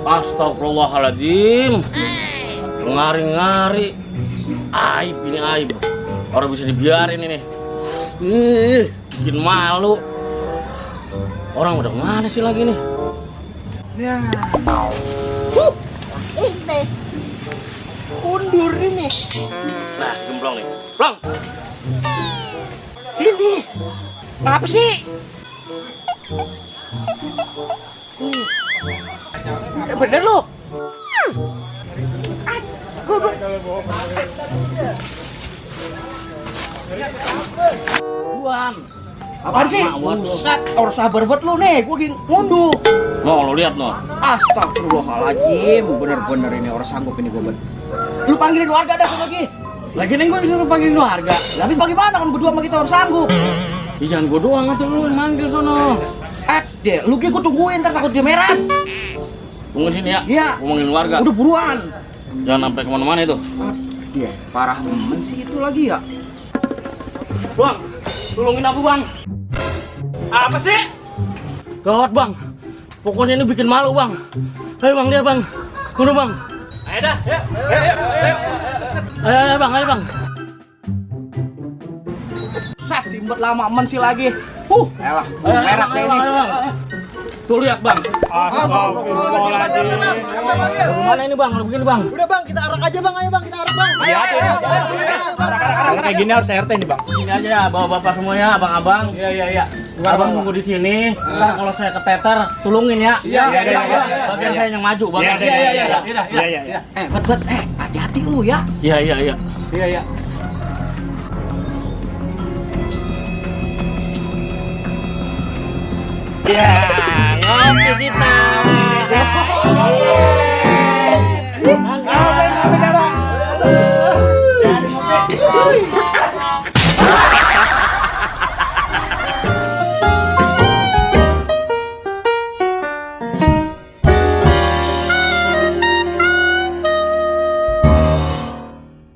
Astagfirullahaladzim. Ngari-ngari. Aib ini aib. Orang bisa dibiarin ini. Bikin malu. Orang udah mana sih lagi nih? Ya. Ini. Undur ini. Nah, gemblong nih. Blong. Sini. Kenapa sih? Bener lu. Buan. Apaan sih? Buset, orang sabar banget lu nih, gua lagi ngunduh. No, lo lihat no. Astagfirullahaladzim, bener-bener ini orang sanggup ini gua. Lu panggilin warga dah lagi. Lagi nih gue disuruh panggilin warga. Habis bagaimana kan berdua sama kita orang sanggup? Ih, jangan gue doang aja lu yang manggil sono. Deh, lu gua tungguin ntar takut dia merah. Tunggu sini ya. Iya. Gua manggilin warga. Udah buruan. Jangan sampai kemana-mana itu. Dia parah temen sih itu lagi ya. Bang, tolongin aku bang. Apa sih? Gawat bang. Pokoknya ini bikin malu bang. Ayo bang, dia bang. Kudu bang. Ayo dah, ya. Ayo bang, ayo bang. Sat, simbet lama aman sih lagi. Elah, merah deh ini. Tuh lihat bang. Astagfirullahaladzim. Mana ini bang? Begini bang. Udah bang, kita arak aja bang, ayo bang, kita arak bang. Ayo. Kalau kayak gini harus RT nih bang. Ini aja ya, bawa bapak semua ya, abang-abang. Iya. Abang tunggu di sini. Ntar kalau saya keteter, tulungin ya. Iya. Bagian saya yang maju, bang. Iya. Bet, hati-hati lu ya. Iya. Iya. Ya, ngopi kita.